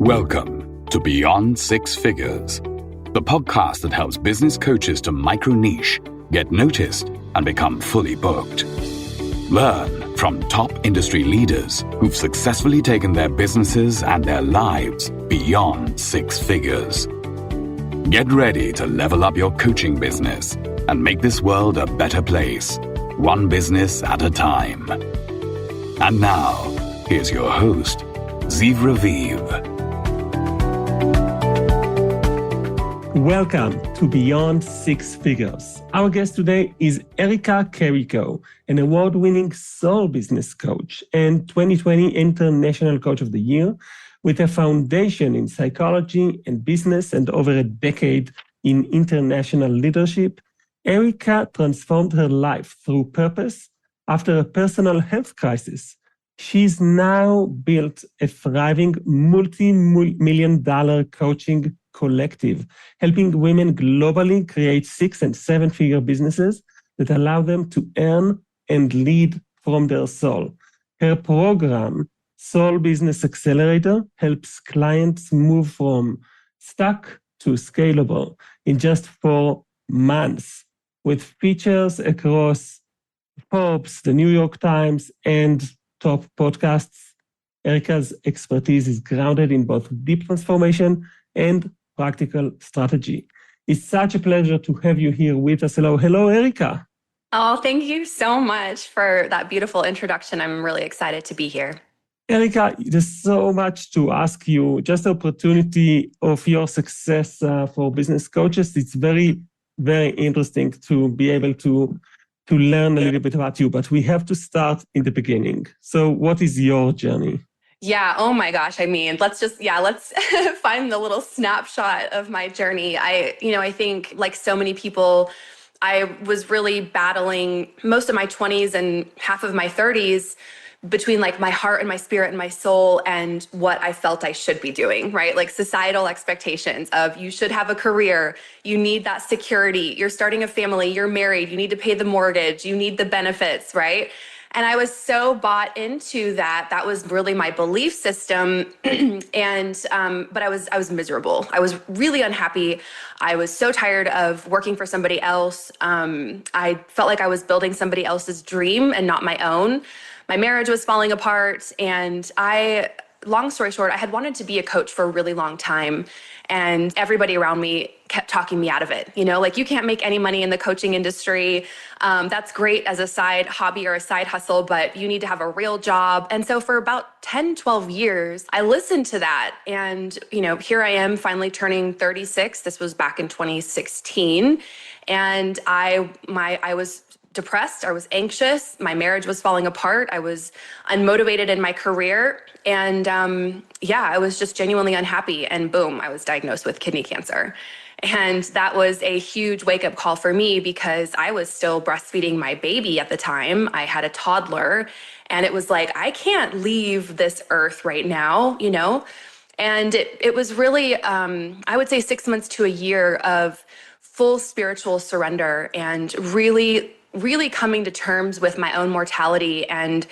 Welcome to Beyond Six Figures, the podcast that helps business coaches to micro-niche, get noticed, and become fully booked. Learn from top industry leaders who've successfully taken their businesses and their lives beyond six figures. Get ready to level up your coaching business and make this world a better place, one business at a time. And now, here's your host, Ziv Raviv. Welcome to Beyond Six Figures. Our guest today is Carrico, an award-winning soul business coach and 2020 International Coach of the Year with a foundation in psychology and business and over a decade in international leadership. Erica transformed her life through purpose after a personal health crisis. She's now built a thriving multi-million-dollar coaching collective, helping women globally create 6- and 7-figure businesses that allow them to earn and lead from their soul. Her program, Soul Business Accelerator, helps clients move from stuck to scalable in just 4 months, with features across Forbes, the New York Times, and top podcasts. Erica's expertise is grounded in both deep transformation and practical strategy. It's such a pleasure to have you here with us. Hello, Erica. Oh, thank you so much for that beautiful introduction. I'm really excited to be here. Erica, there's so much to ask you. Just the opportunity of your success for business coaches. It's very, very interesting to be able to learn a little bit about you, but we have to start in the beginning. So what is your journey? Yeah. Oh my gosh. I mean, let's find the little snapshot of my journey. I think like so many people, I was really battling most of my 20s and half of my 30s between like my heart and my spirit and my soul and what I felt I should be doing, right? Like societal expectations of you should have a career, you need that security, you're starting a family, you're married, you need to pay the mortgage, you need the benefits, right? And I was so bought into that. That was really my belief system. But I was miserable. I was really unhappy. I was so tired of working for somebody else. I felt like I was building somebody else's dream and not my own. My marriage was falling apart. And long story short, I had wanted to be a coach for a really long time. And everybody around me kept talking me out of it. Like you can't make any money in the coaching industry. That's great as a side hobby or a side hustle, but you need to have a real job. And so for about 10, 12 years, I listened to that. And, here I am finally turning 36. This was back in 2016. And I was depressed. I was anxious. My marriage was falling apart. I was unmotivated in my career. And I was just genuinely unhappy. And boom, I was diagnosed with kidney cancer. And that was a huge wake-up call for me because I was still breastfeeding my baby at the time. I had a toddler. And it was like, I can't leave this earth right now, And it was really, I would say 6 months to a year of full spiritual surrender and really coming to terms with my own mortality and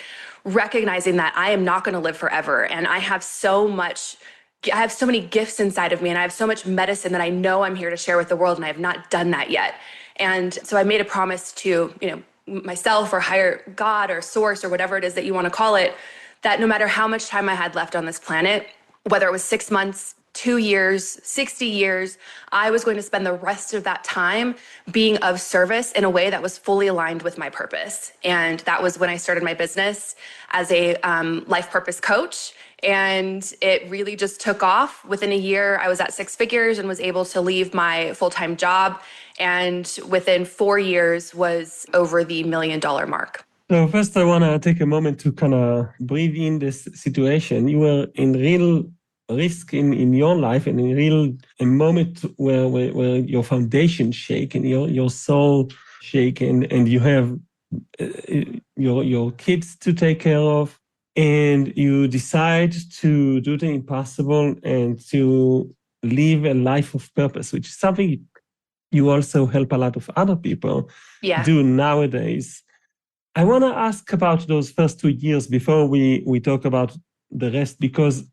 recognizing that I am not going to live forever. And I have so many gifts inside of me and I have so much medicine that I know I'm here to share with the world and I have not done that yet. And so I made a promise to, myself or higher God or source or whatever it is that you want to call it, that no matter how much time I had left on this planet, whether it was 6 months, 2 years, 60 years, I was going to spend the rest of that time being of service in a way that was fully aligned with my purpose. And that was when I started my business as a life purpose coach. And it really just took off. Within a year, I was at 6 figures and was able to leave my full-time job. And within 4 years was over the $1 million mark. So first, I want to take a moment to kind of breathe in this situation. You were in real risk in your life and a moment where your foundation shake and your soul shake and you have your kids to take care of and you decide to do the impossible and to live a life of purpose, which is something you also help a lot of other people do nowadays. I want to ask about those first 2 years before we talk about the rest, because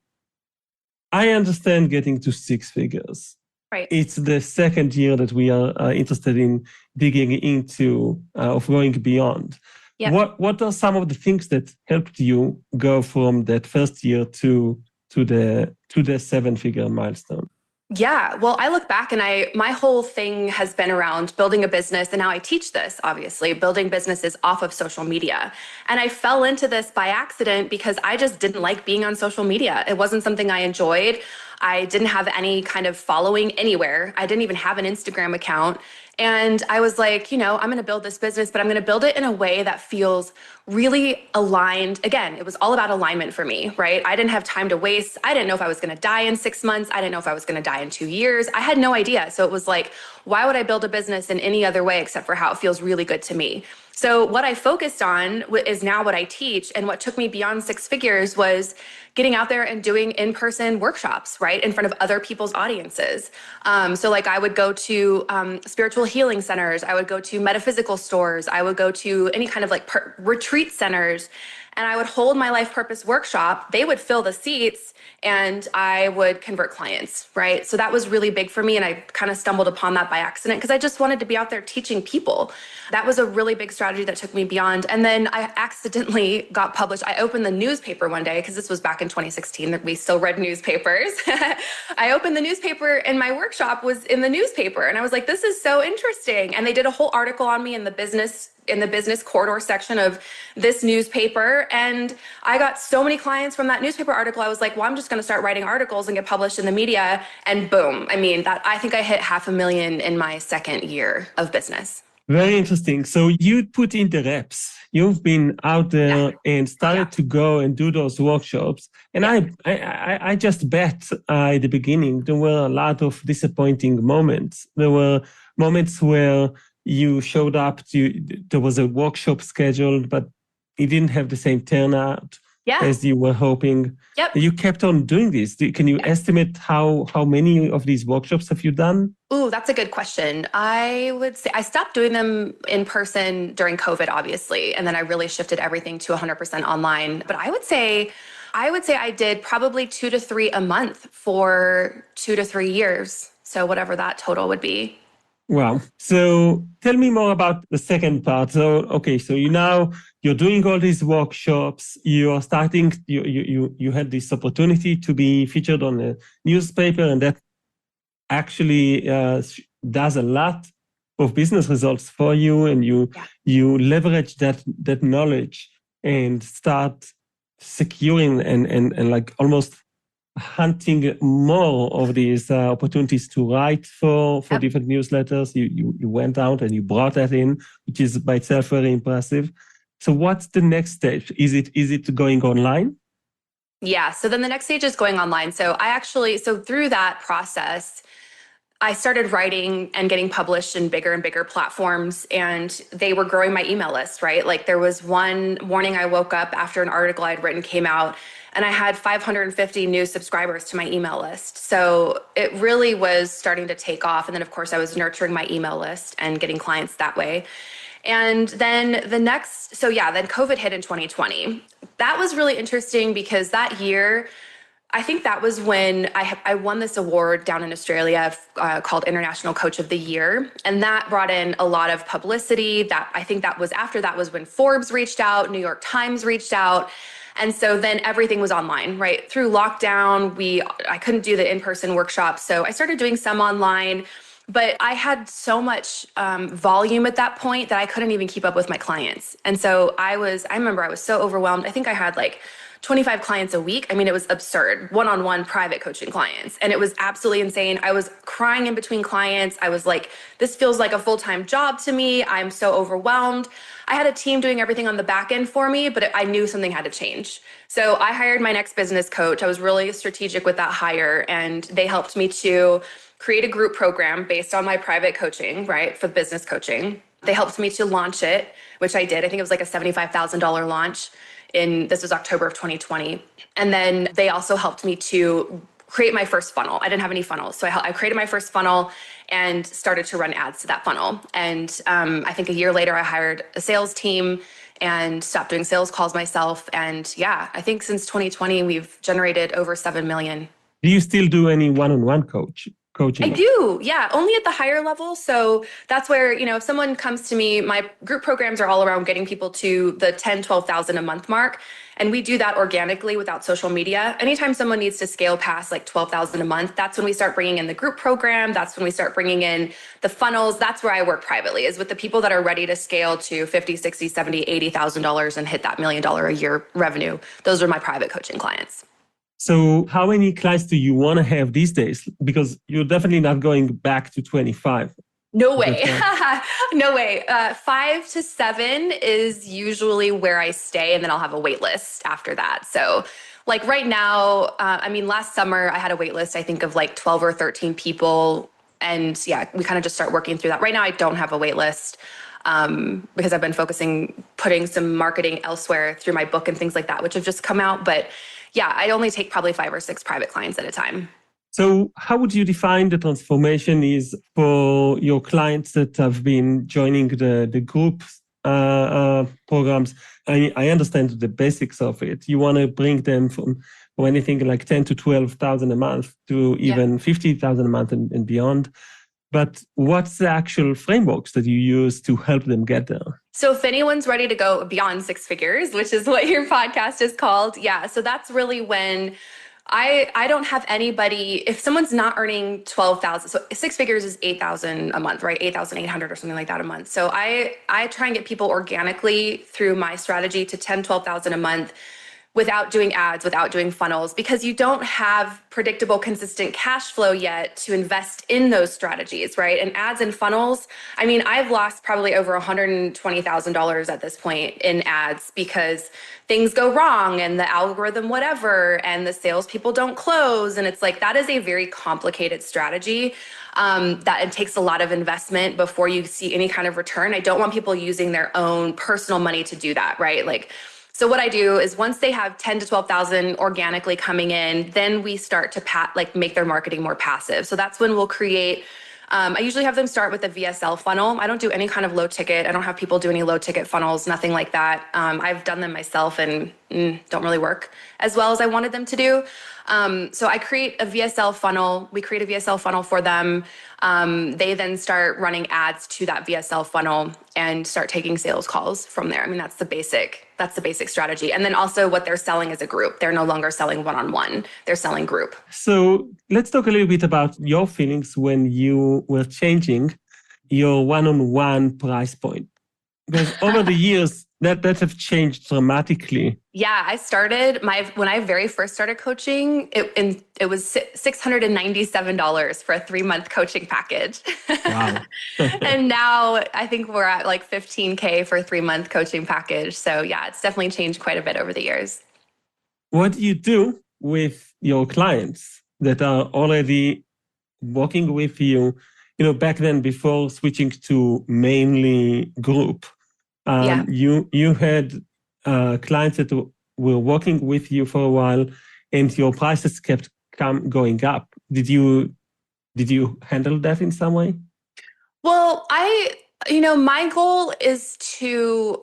I understand getting to six figures. Right. It's the second year that we are interested in digging into of going beyond. Yep. What are some of the things that helped you go from that first year to the seven-figure milestone? Yeah, well, I look back and my whole thing has been around building a business. And now I teach this, obviously, building businesses off of social media. And I fell into this by accident because I just didn't like being on social media. It wasn't something I enjoyed. I didn't have any kind of following anywhere. I didn't even have an Instagram account. And I was like, I'm going to build this business, but I'm going to build it in a way that feels really aligned. Again, it was all about alignment for me, right? I didn't have time to waste. I didn't know if I was going to die in 6 months. I didn't know if I was going to die in 2 years. I had no idea. So it was like, why would I build a business in any other way except for how it feels really good to me? So what I focused on is now what I teach. And what took me beyond six figures was getting out there and doing in-person workshops, right, in front of other people's audiences. So like I would go to spiritual healing centers. I would go to metaphysical stores. I would go to any kind of like retreat centers. And I would hold my life purpose workshop. They would fill the seats and I would convert clients, right? So that was really big for me. And I kind of stumbled upon that by accident because I just wanted to be out there teaching people. That was a really big strategy that took me beyond. And then I accidentally got published. I opened the newspaper one day because this was back in 2016 that we still read newspapers. I opened the newspaper and my workshop was in the newspaper. And I was like, this is so interesting. And they did a whole article on me in the business corridor section of this newspaper. And I got so many clients from that newspaper article. I was like, well, I'm just going to start writing articles and get published in the media. And boom. I think I hit 500,000 in my second year of business. Very interesting. So you put in the reps. You've been out there and started to go and do those workshops. And I just bet at the beginning, there were a lot of disappointing moments. There were moments where you showed up there was a workshop scheduled, but it didn't have the same turnout as you were hoping. Yep. You kept on doing this. Can you estimate how many of these workshops have you done? Ooh, that's a good question. I would say I stopped doing them in person during COVID, obviously. And then I really shifted everything to 100% online. But I would say I did probably 2 to 3 a month for 2 to 3 years. So whatever that total would be. Wow. So tell me more about the second part. So, okay, so you're doing all these workshops, you are starting, you had this opportunity to be featured on a newspaper, and that actually does a lot of business results for you, and you leverage that knowledge and start securing and like almost hunting more of these opportunities to write for different newsletters. You went out and you brought that in, which is by itself very impressive. So what's the next stage? Is it going online? Yeah. So then the next stage is going online. So through that process, I started writing and getting published in bigger and bigger platforms, and they were growing my email list, right? Like there was one morning I woke up after an article I'd written came out, and I had 550 new subscribers to my email list. So it really was starting to take off. And then of course I was nurturing my email list and getting clients that way. And then then COVID hit in 2020. That was really interesting because that year, I think that was when I won this award down in Australia called International Coach of the Year. And that brought in a lot of publicity. After that was when Forbes reached out, New York Times reached out. And so then everything was online, right? Through lockdown, I couldn't do the in-person workshops. So I started doing some online, but I had so much volume at that point that I couldn't even keep up with my clients. And so I remember I was so overwhelmed. I think I had like 25 clients a week. I mean, it was absurd. One-on-one private coaching clients. And it was absolutely insane. I was crying in between clients. I was like, this feels like a full-time job to me. I'm so overwhelmed. I had a team doing everything on the back end for me, but I knew something had to change. So I hired my next business coach. I was really strategic with that hire, and they helped me to create a group program based on my private coaching, right, for business coaching. They helped me to launch it, which I did. I think it was like a $75,000 launch. This was October of 2020. And then they also helped me to create my first funnel. I didn't have any funnels. So I created my first funnel and started to run ads to that funnel. And I think a year later, I hired a sales team and stopped doing sales calls myself. And I think since 2020, we've generated over 7 million. Do you still do any one-on-one coaching? I do. Yeah. Only at the higher level. So that's where, if someone comes to me, my group programs are all around getting people to the 10, 12,000 a month mark. And we do that organically without social media. Anytime someone needs to scale past like 12,000 a month, that's when we start bringing in the group program. That's when we start bringing in the funnels. That's where I work privately, is with the people that are ready to scale to 50, 60, 70, $80,000 and hit that $1 million a year revenue. Those are my private coaching clients. So how many clients do you want to have these days? Because you're definitely not going back to 25. No way. No way. 5 to 7 is usually where I stay, and then I'll have a wait list after that. So like right now, last summer I had a wait list, I think of like 12 or 13 people. And yeah, we kind of just start working through that. Right now I don't have a wait list because I've been putting some marketing elsewhere through my book and things like that, which have just come out. But yeah, I only take probably 5 or 6 private clients at a time. So how would you define the transformation is for your clients that have been joining the group programs? I understand the basics of it. You want to bring them from anything like 10 to 12,000 a month to even 50,000 a month and beyond. But what's the actual frameworks that you use to help them get there? So if anyone's ready to go beyond 6 figures, which is what your podcast is called, so that's really when I don't have anybody, if someone's not earning 12,000, so 6 figures is 8,000 a month, right? 8,800 or something like that a month. So I try and get people organically through my strategy to 10, 12,000 a month without doing ads, without doing funnels, because you don't have predictable, consistent cash flow yet to invest in those strategies, right? And ads and funnels, I've lost probably over $120,000 at this point in ads because things go wrong and the algorithm, whatever, and the salespeople don't close. And it's like, that is a very complicated strategy that it takes a lot of investment before you see any kind of return. I don't want people using their own personal money to do that, right? So what I do is once they have 10 to 12,000 organically coming in, then we start to make their marketing more passive. So that's when we'll create, I usually have them start with a VSL funnel. I don't do any kind of low ticket. I don't have people do any low ticket funnels, nothing like that. I've done them myself and don't really work as well as I wanted them to do. So I create a VSL funnel. We create a VSL funnel for them. They then start running ads to that VSL funnel and start taking sales calls from there. That's the basic strategy. And then also what they're selling is a group. They're no longer selling one-on-one. They're selling group. So let's talk a little bit about your feelings when you were changing your one-on-one price point. Because over the years, that have changed dramatically. Yeah, I started when I very first started coaching, it was $697 for a 3-month coaching package. Wow. And now I think we're at like $15,000 for a 3-month coaching package. So yeah, it's definitely changed quite a bit over the years. What do you do with your clients that are already working with you? Back then, before switching to mainly group, you had clients that were working with you for a while, and your prices kept going up. Did you handle that in some way? Well, my goal is to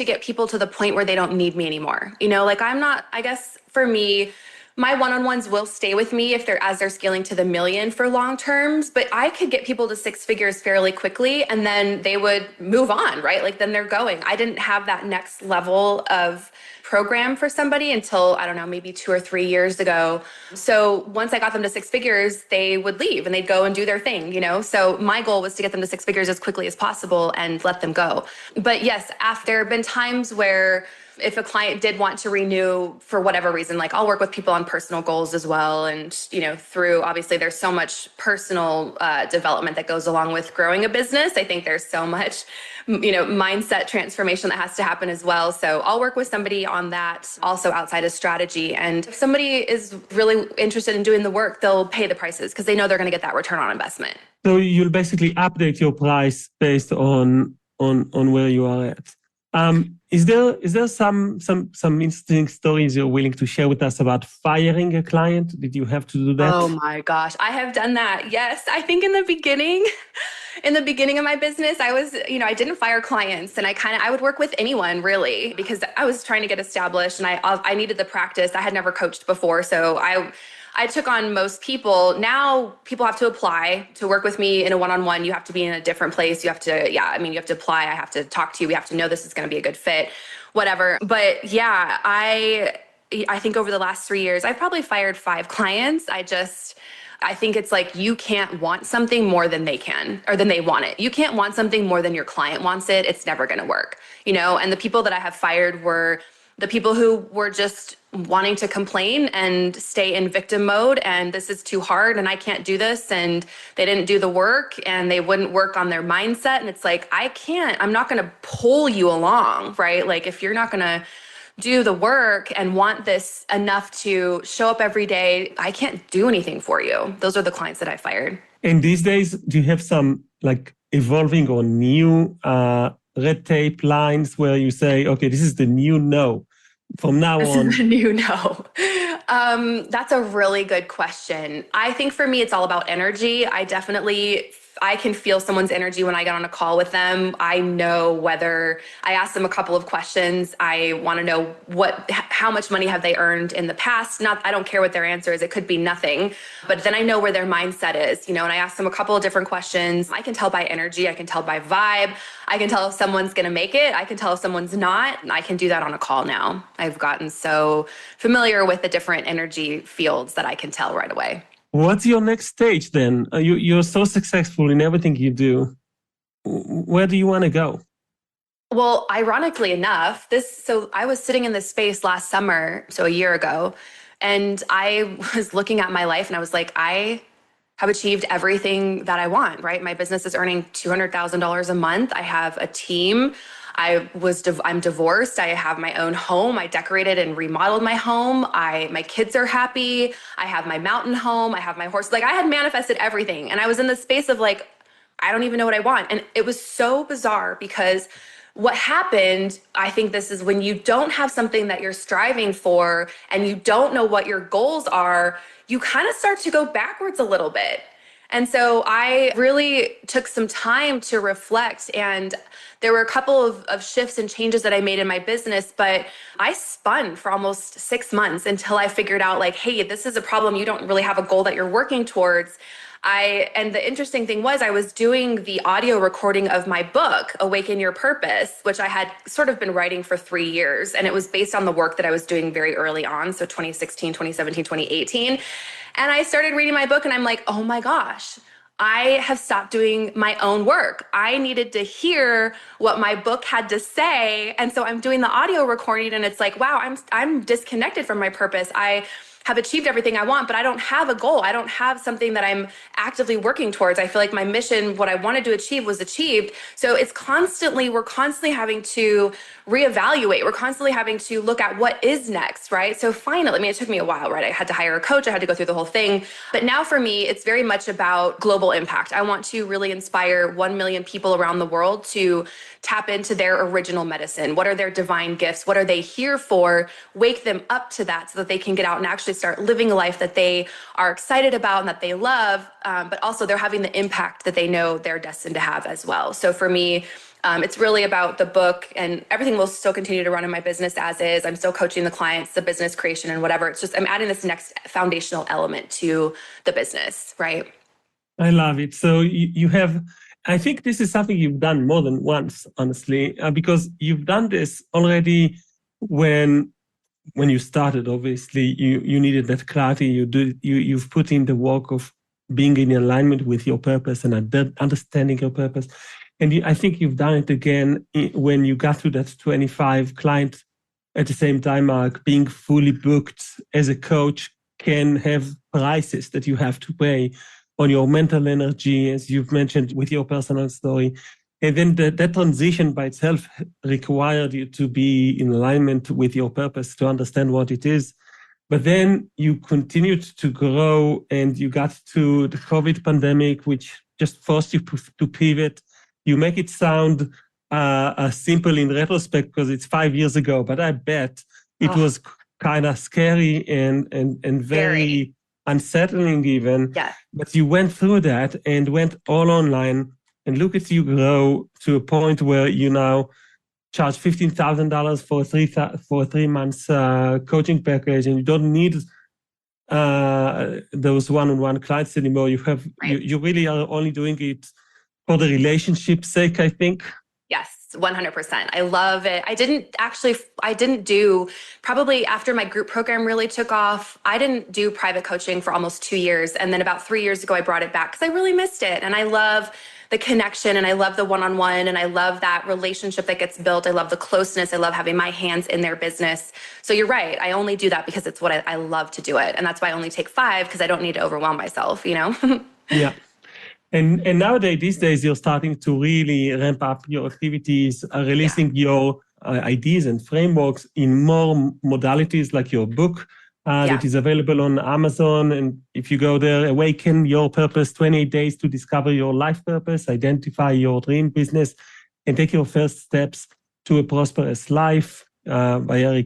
get people to the point where they don't need me anymore. I guess for me, my one-on-ones will stay with me as they're scaling to the million for long terms, but I could get people to 6 figures fairly quickly and then they would move on, right? Then they're going. I didn't have that next level of program for somebody until, I don't know, maybe 2 or 3 years ago. So once I got them to 6 figures, they would leave and they'd go and do their thing, So my goal was to get them to 6 figures as quickly as possible and let them go. But yes, there have been times where if a client did want to renew for whatever reason, I'll work with people on personal goals as well. And, through, obviously there's so much personal development that goes along with growing a business. I think there's so much, mindset transformation that has to happen as well. So I'll work with somebody on that also outside of strategy. And if somebody is really interested in doing the work, they'll pay the prices because they know they're going to get that return on investment. So you'll basically update your price based on where you are at. Is there some interesting stories you're willing to share with us about firing a client? Did you have to do that? Oh my gosh, I have done that. Yes, I think in the beginning of my business, I was, I didn't fire clients, and I would work with anyone really, because I was trying to get established, and I needed the practice. I had never coached before, so I took on most people. Now people have to apply to work with me in a one-on-one. You have to be in a different place. You have to, you have to apply. I have to talk to you. We have to know this is going to be a good fit, whatever. But yeah, I think over the last 3 years, I've probably fired 5 clients. I think it's like, you can't want something more than they can, or than they want it. You can't want something more than your client wants it. It's never going to work, and the people that I have fired were the people who were just wanting to complain and stay in victim mode, and this is too hard and I can't do this, and they didn't do the work, and they wouldn't work on their mindset. And it's like, I'm not going to pull you along, right? Like, if you're not going to do the work and want this enough to show up every day, I can't do anything for you. Those are the clients that I fired. And these days, do you have some like evolving or new red tape lines where you say, okay, this is the new no from now on? This is the new no. That's a really good question. I think for me, it's all about energy. I can feel someone's energy when I get on a call with them. I know whether I ask them a couple of questions. I want to know how much money have they earned in the past. I don't care what their answer is. It could be nothing, but then I know where their mindset is, and I ask them a couple of different questions. I can tell by energy. I can tell by vibe. I can tell if someone's going to make it. I can tell if someone's not. I can do that on a call now. I've gotten so familiar with the different energy fields that I can tell right away. What's your next stage then? You're so successful in everything you do. Where do you want to go? Well, ironically enough, so I was sitting in this space last summer, so a year ago, and I was looking at my life and I was like, I have achieved everything that I want, right? My business is earning $200,000 a month. I have a team. I'm divorced. I have my own home. I decorated and remodeled my home. My kids are happy. I have my mountain home. I have my horse. Like, I had manifested everything. And I was in the space of like, I don't even know what I want. And it was so bizarre, because what happened, I think this is when you don't have something that you're striving for and you don't know what your goals are, you kind of start to go backwards a little bit. And so I really took some time to reflect, and there were a couple of shifts and changes that I made in my business, but I spun for almost 6 months until I figured out like, hey, this is a problem. You don't really have a goal that you're working towards. And the interesting thing was, I was doing the audio recording of my book, Awaken Your Purpose, which I had sort of been writing for 3 years. And it was based on the work that I was doing very early on. So 2016, 2017, 2018. And I started reading my book and I'm like, oh my gosh, I have stopped doing my own work. I needed to hear what my book had to say. And so I'm doing the audio recording and it's like, wow, I'm disconnected from my purpose. I have achieved everything I want, but I don't have a goal. I don't have something that I'm actively working towards. I feel like my mission, what I wanted to achieve, was achieved. So we're constantly having to reevaluate. We're constantly having to look at what is next, right? So finally, it took me a while, right? I had to hire a coach. I had to go through the whole thing. But now for me, it's very much about global impact. I want to really inspire 1 million people around the world to tap into their original medicine. What are their divine gifts? What are they here for? Wake them up to that so that they can get out and actually start living a life that they are excited about and that they love, but also they're having the impact that they know they're destined to have as well. So for me, it's really about the book, and everything will still continue to run in my business as is. I'm still coaching the clients, the business creation and whatever. It's just, I'm adding this next foundational element to the business, right? I love it. So you have, I think this is something you've done more than once, honestly, because you've done this already when you started. Obviously, you needed that clarity. You've put in the work of being in alignment with your purpose and understanding your purpose. And I think you've done it again when you got to that 25 client at the same time mark. Being fully booked as a coach can have prices that you have to pay on your mental energy, as you've mentioned with your personal story. And then that transition by itself required you to be in alignment with your purpose, to understand what it is. But then you continued to grow and you got to the COVID pandemic, which just forced you to pivot. You make it sound simple in retrospect because it's 5 years ago, but I bet it was kind of scary and very unsettling even. Yeah. But you went through that and went all online, and look at you grow to a point where you now charge $15,000 for a 3 months coaching package, and you don't need those one-on-one clients anymore. You really are only doing it for the relationship's sake, I think. Yes, 100%. I love it. I didn't do, probably after my group program really took off, I didn't do private coaching for almost 2 years. And then about 3 years ago, I brought it back because I really missed it. And I love the connection, and I love the one-on-one, and I love that relationship that gets built. I love the closeness. I love having my hands in their business. So you're right. I only do that because it's what I love to do it. And that's why I only take 5, because I don't need to overwhelm myself, Yeah. And nowadays, these days, you're starting to really ramp up your activities, releasing your ideas and frameworks in more modalities, like your book that is available on Amazon. And if you go there, Awaken Your Purpose, 28 Days to Discover Your Life Purpose, Identify Your Dream Business, and Take Your First Steps to a Prosperous Life by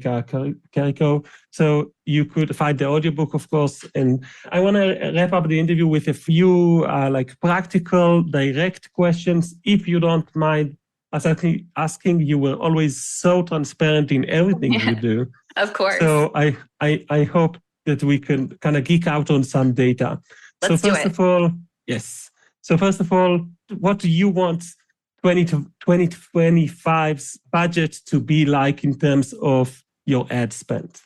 Carrico. So you could find the audiobook, of course. And I want to wrap up the interview with a few practical, direct questions, if you don't mind asking. You were always so transparent in everything you do. Of course. So I hope that we can kind of geek out on some data. Let's do it. So first of all, what do you want 2025's budget to be like in terms of your ad spend?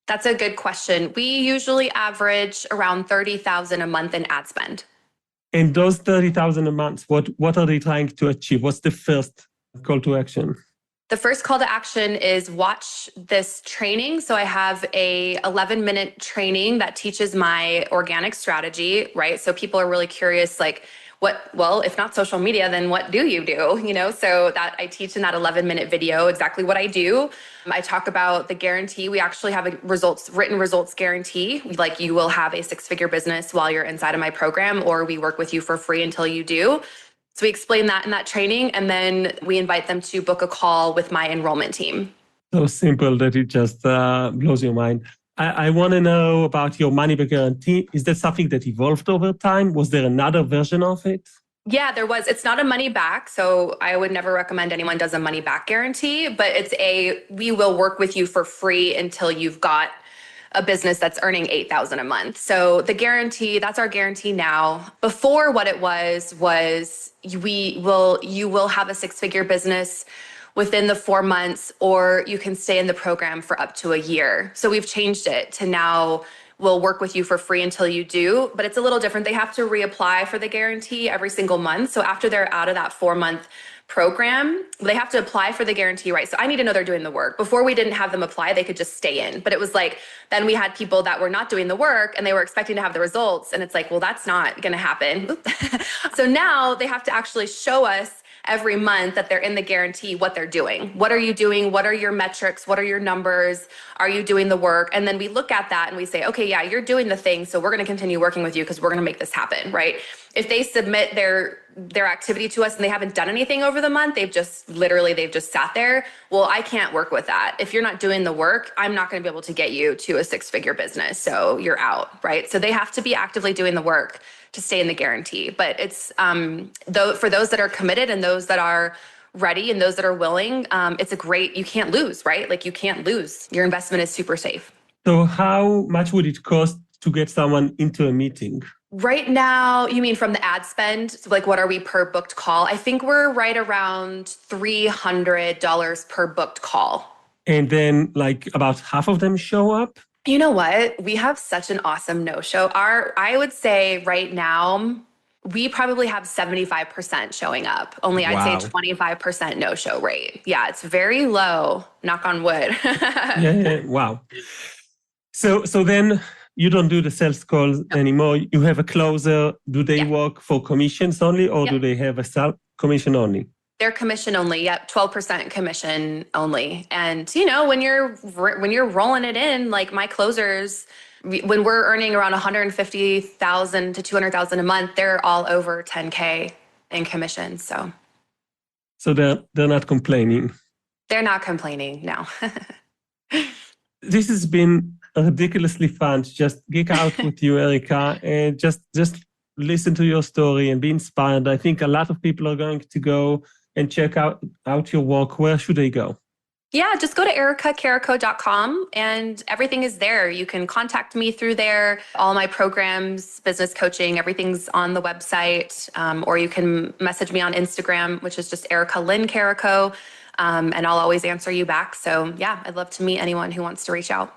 That's a good question. We usually average around $30,000 a month in ad spend. And those $30,000 a month, what are they trying to achieve? What's the first call to action? The first call to action is watch this training. So I have a 11-minute training that teaches my organic strategy, right? So people are really curious, like, if not social media, then what do you do? So that I teach in that 11-minute video exactly what I do. I talk about the guarantee. We actually have a written results guarantee. Like, you will have a 6-figure business while you're inside of my program, or we work with you for free until you do. So we explain that in that training, and then we invite them to book a call with my enrollment team. So simple that it just blows your mind. I want to know about your money back guarantee. Is that something that evolved over time? Was there another version of it? Yeah, there was. It's not a money back. So I would never recommend anyone does a money back guarantee, but we will work with you for free until you've got a business that's earning $8,000 a month. So the guarantee, that's our guarantee now. Before, what it was you will have a 6-figure business within the 4 months, or you can stay in the program for up to a year. So we've changed it to now we'll work with you for free until you do, but it's a little different. They have to reapply for the guarantee every single month. So after they're out of that 4-month program, they have to apply for the guarantee, right? So I need to know they're doing the work. Before, we didn't have them apply, they could just stay in. But it was like, then we had people that were not doing the work and they were expecting to have the results. And it's like, well, that's not going to happen. So now they have to actually show us every month that they're in the guarantee, what they're doing. What are you doing? What are your metrics? What are your numbers? Are you doing the work? And then we look at that and we say, okay, yeah, you're doing the thing. So we're going to continue working with you because we're going to make this happen, right? If they submit their activity to us and they haven't done anything over the month, they've just sat there. Well, I can't work with that. If you're not doing the work, I'm not going to be able to get you to a 6-figure business. So you're out, right? So they have to be actively doing the work to stay in the guarantee. But it's for those that are committed and those that are ready and those that are willing, you can't lose, right? Like, you can't lose. Your investment is super safe. So how much would it cost to get someone into a meeting? Right now, you mean from the ad spend? So like, what are we per booked call? I think we're right around $300 per booked call. And then like about half of them show up? You know what? We have such an awesome no-show. I would say right now, we probably have 75% showing up. Only I'd say 25% no-show rate. Yeah, it's very low. Knock on wood. Yeah. Wow. So then you don't do the sales calls anymore. You have a closer. Do they work for commissions only, or do they have a commission only? They're commission only. Yep, 12% commission only. And when you're rolling it in, like my closers, when we're earning around $150,000 to $200,000 a month, they're all over $10K in commissions. So So they're not complaining. They're not complaining, no. This has been ridiculously fun to just geek out with you, Erica, and just listen to your story and be inspired. I think a lot of people are going to go and check out your work. Where should they go? Yeah, just go to Carrico.com and everything is there. You can contact me through there. All my programs, business coaching, everything's on the website. Or you can message me on Instagram, which is just Erica Lynn Carrico. And I'll always answer you back. So yeah, I'd love to meet anyone who wants to reach out.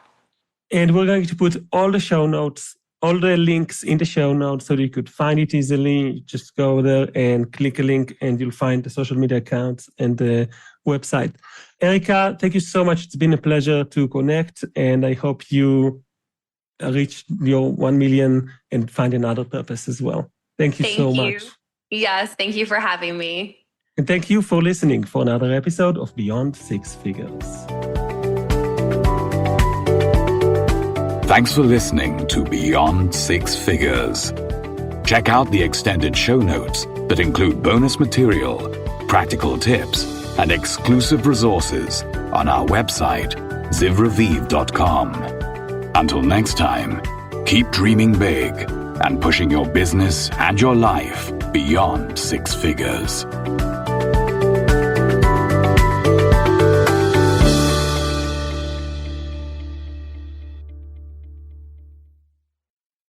And we're going to put all the show notes, all the links in the show notes so that you could find it easily. Just go there and click a link and you'll find the social media accounts and the website. Erica, thank you so much. It's been a pleasure to connect, and I hope you reach your 1 million and find another purpose as well. Thank you so much. Yes, thank you for having me. And thank you for listening for another episode of Beyond Six Figures. Thanks for listening to Beyond Six Figures. Check out the extended show notes that include bonus material, practical tips, and exclusive resources on our website, zivraviv.com. Until next time, keep dreaming big and pushing your business and your life beyond six figures.